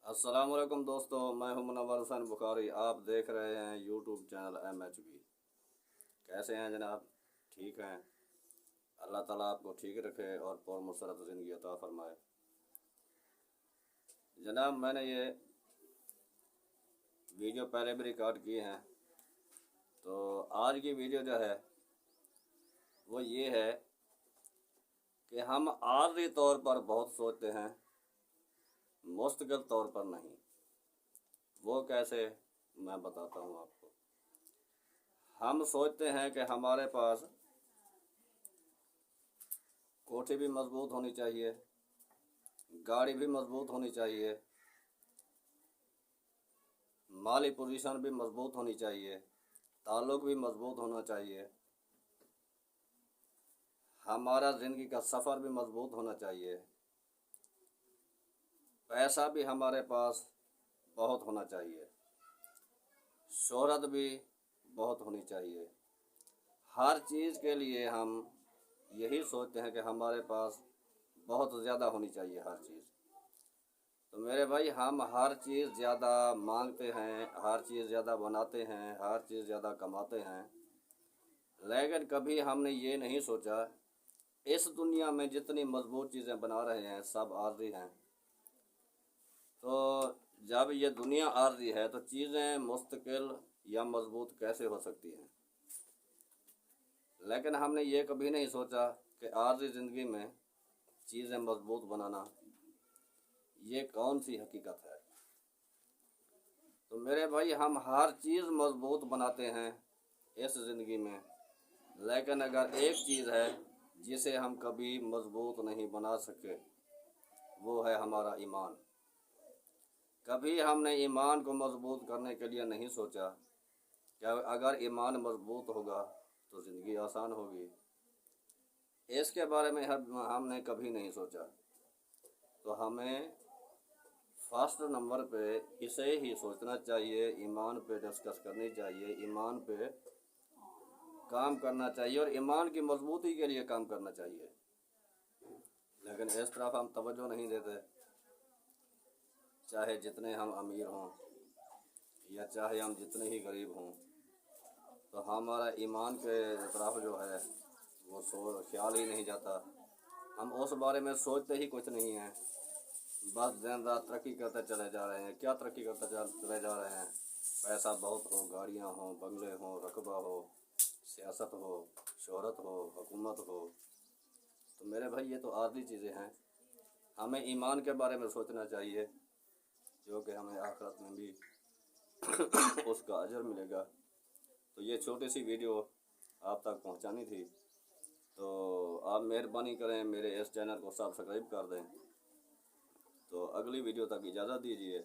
السلام علیکم دوستو، میں ہوں منور حسین بخاری۔ آپ دیکھ رہے ہیں یوٹیوب چینل MHB۔ کیسے ہیں جناب؟ ٹھیک ہیں؟ اللہ تعالیٰ آپ کو ٹھیک رکھے اور پر مسرت زندگی عطا فرمائے۔ جناب میں نے یہ ویڈیو پہلے بھی ریکارڈ کی ہیں، تو آج کی ویڈیو جو ہے وہ یہ ہے کہ ہم عارضی طور پر بہت سوچتے ہیں، مستقل طور پر نہیں۔ وہ کیسے، میں بتاتا ہوں آپ کو۔ ہم سوچتے ہیں کہ ہمارے پاس کوٹھی بھی مضبوط ہونی چاہیے، گاڑی بھی مضبوط ہونی چاہیے، مالی پوزیشن بھی مضبوط ہونی چاہیے، تعلق بھی مضبوط ہونا چاہیے، ہمارا زندگی کا سفر بھی مضبوط ہونا چاہیے، پیسہ بھی ہمارے پاس بہت ہونا چاہیے، شہرت بھی بہت ہونی چاہیے۔ ہر چیز کے لیے ہم یہی سوچتے ہیں کہ ہمارے پاس بہت زیادہ ہونی چاہیے ہر چیز۔ تو میرے بھائی، ہم ہر چیز زیادہ مانگتے ہیں، ہر چیز زیادہ بناتے ہیں، ہر چیز زیادہ کماتے ہیں، لیکن کبھی ہم نے یہ نہیں سوچا اس دنیا میں جتنی مضبوط چیزیں بنا رہے ہیں سب عارضی ہیں۔ تو جب یہ دنیا عارضی ہے تو چیزیں مستقل یا مضبوط کیسے ہو سکتی ہیں؟ لیکن ہم نے یہ کبھی نہیں سوچا کہ عارضی زندگی میں چیزیں مضبوط بنانا یہ کون سی حقیقت ہے۔ تو میرے بھائی، ہم ہر چیز مضبوط بناتے ہیں اس زندگی میں، لیکن اگر ایک چیز ہے جسے ہم کبھی مضبوط نہیں بنا سکے، وہ ہے ہمارا ایمان۔ کبھی ہم نے ایمان کو مضبوط کرنے کے لیے نہیں سوچا کہ اگر ایمان مضبوط ہوگا تو زندگی آسان ہوگی۔ اس کے بارے میں ہم نے کبھی نہیں سوچا۔ تو ہمیں فرسٹ نمبر پہ اسے ہی سوچنا چاہیے، ایمان پہ ڈسکس کرنی چاہیے، ایمان پہ کام کرنا چاہیے اور ایمان کی مضبوطی کے لیے کام کرنا چاہیے۔ لیکن اس طرف ہم توجہ نہیں دیتے، چاہے جتنے ہم امیر ہوں یا چاہے ہم جتنے ہی غریب ہوں، تو ہمارا ایمان کے طرف جو ہے وہ خیال ہی نہیں جاتا۔ ہم اس بارے میں سوچتے ہی کچھ نہیں ہیں، بس دن رات ترقی کرتے چلے جا رہے ہیں۔ کیا ترقی کرتے چلے جا رہے ہیں؟ پیسہ بہت ہو، گاڑیاں ہوں، بنگلے ہوں، رقبہ ہو، سیاست ہو، شہرت ہو، حکومت ہو۔ تو میرے بھائی، یہ تو عارضی چیزیں ہیں۔ ہمیں ایمان کے بارے میں سوچنا چاہیے، جو کہ ہمیں آخرت میں بھی اس کا اجر ملے گا۔ تو یہ چھوٹی سی ویڈیو آپ تک پہنچانی تھی، تو آپ مہربانی کریں میرے اس چینل کو سبسکرائب کر دیں۔ تو اگلی ویڈیو تک اجازت دیجیے۔